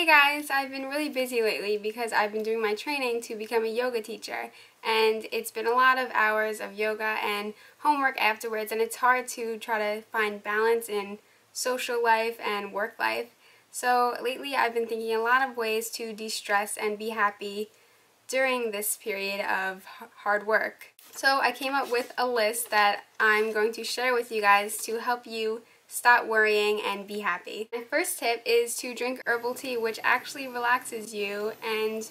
Hey guys, I've been really busy lately because I've been doing my training to become a yoga teacher, and it's been a lot of hours of yoga and homework afterwards, and it's hard to try to find balance in social life and work life. So lately I've been thinking a lot of ways to de-stress and be happy during this period of hard work. So I came up with a list that I'm going to share with you guys to help you stop worrying and be happy. My first tip is to drink herbal tea, which actually relaxes you and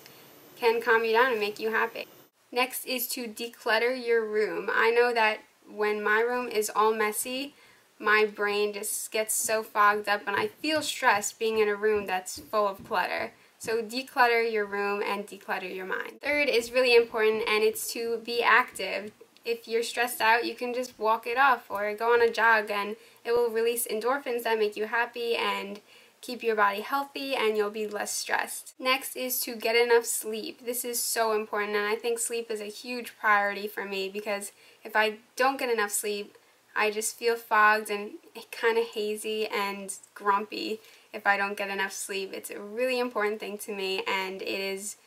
can calm you down and make you happy. Next is to declutter your room. I know that when my room is all messy, my brain just gets so fogged up and I feel stressed being in a room that's full of clutter. So declutter your room and declutter your mind. Third is really important, and it's to be active. If you're stressed out, you can just walk it off or go on a jog, and it will release endorphins that make you happy and keep your body healthy, and you'll be less stressed. Next is to get enough sleep. This is so important, and I think sleep is a huge priority for me because if I don't get enough sleep, I just feel fogged and kind of hazy and grumpy if I don't get enough sleep. It's a really important thing to me, and it is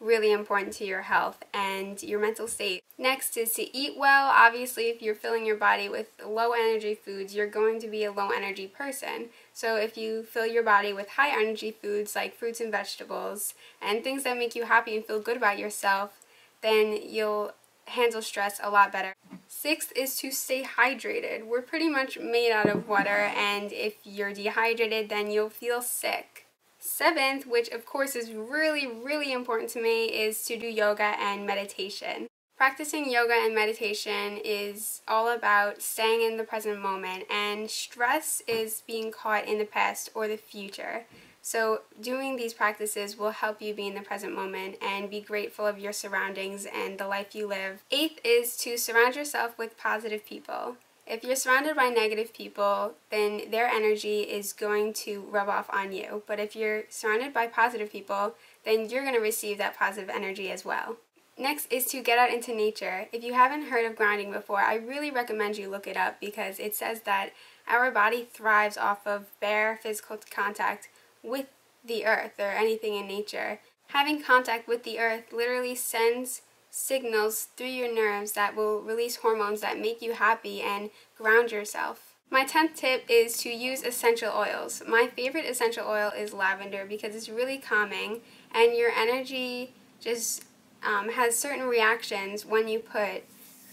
really important to your health and your mental state. Next is to eat well. Obviously, if you're filling your body with low energy foods, you're going to be a low energy person. So if you fill your body with high energy foods like fruits and vegetables and things that make you happy and feel good about yourself, then you'll handle stress a lot better. Sixth is to stay hydrated. We're pretty much made out of water, and if you're dehydrated, then you'll feel sick. Seventh, which of course is really important to me, is to do yoga and meditation. Practicing yoga and meditation is all about staying in the present moment, and stress is being caught in the past or the future. So doing these practices will help you be in the present moment and be grateful of your surroundings and the life you live. Eighth is to surround yourself with positive people. If you're surrounded by negative people, then their energy is going to rub off on you. But if you're surrounded by positive people, then you're going to receive that positive energy as well. Next is to get out into nature. If you haven't heard of grounding before, I really recommend you look it up because it says that our body thrives off of bare physical contact with the earth or anything in nature. Having contact with the earth literally sends signals through your nerves that will release hormones that make you happy and ground yourself. My 10th tip is to use essential oils. My favorite essential oil is lavender because it's really calming, and your energy just has certain reactions when you put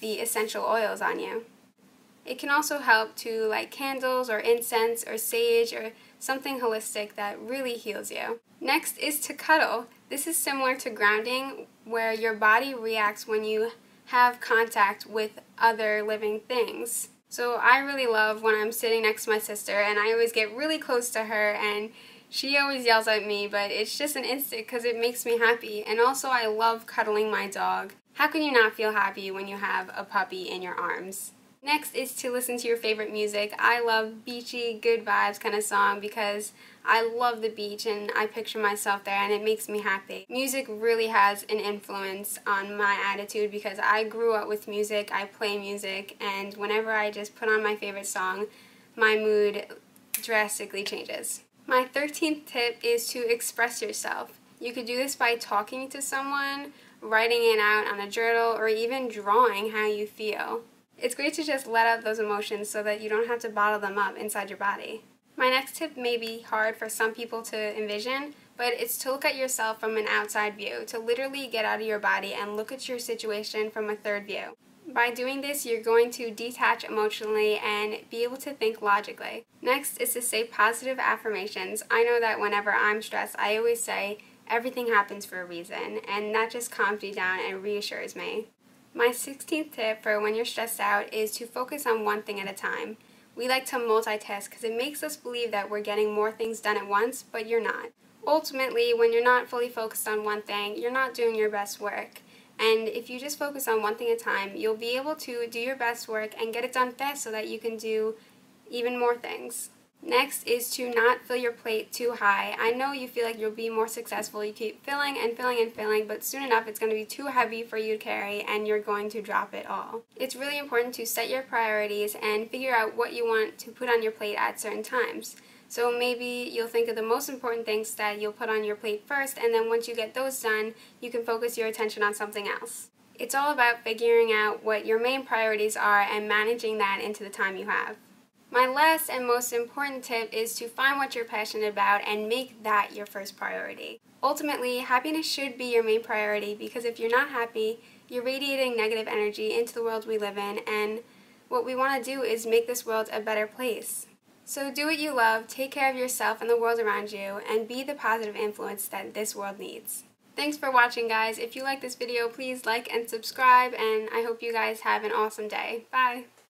the essential oils on you. It can also help to light candles or incense or sage or something holistic that really heals you. Next is to cuddle. This is similar to grounding, where your body reacts when you have contact with other living things. So I really love when I'm sitting next to my sister, and I always get really close to her, and she always yells at me, but it's just an instant because it makes me happy. And also I love cuddling my dog. How can you not feel happy when you have a puppy in your arms? Next is to listen to your favorite music. I love beachy, good vibes kind of song because I love the beach and I picture myself there and it makes me happy. Music really has an influence on my attitude because I grew up with music, I play music, and whenever I just put on my favorite song, my mood drastically changes. My 13th tip is to express yourself. You could do this by talking to someone, writing it out on a journal, or even drawing how you feel. It's great to just let out those emotions so that you don't have to bottle them up inside your body. My next tip may be hard for some people to envision, but it's to look at yourself from an outside view, to literally get out of your body and look at your situation from a third view. By doing this, you're going to detach emotionally and be able to think logically. Next is to say positive affirmations. I know that whenever I'm stressed, I always say, everything happens for a reason, and that just calms me down and reassures me. My 16th tip for when you're stressed out is to focus on one thing at a time. We like to multitask because it makes us believe that we're getting more things done at once, but you're not. Ultimately, when you're not fully focused on one thing, you're not doing your best work. And if you just focus on one thing at a time, you'll be able to do your best work and get it done fast so that you can do even more things. Next is to not fill your plate too high. I know you feel like you'll be more successful. You keep filling and filling and filling, but soon enough it's going to be too heavy for you to carry and you're going to drop it all. It's really important to set your priorities and figure out what you want to put on your plate at certain times. So maybe you'll think of the most important things that you'll put on your plate first, and then once you get those done, you can focus your attention on something else. It's all about figuring out what your main priorities are and managing that into the time you have. My last and most important tip is to find what you're passionate about and make that your first priority. Ultimately, happiness should be your main priority, because if you're not happy, you're radiating negative energy into the world we live in, and what we want to do is make this world a better place. So do what you love, take care of yourself and the world around you, and be the positive influence that this world needs. Thanks for watching, guys. If you like this video, please like and subscribe, and I hope you guys have an awesome day. Bye!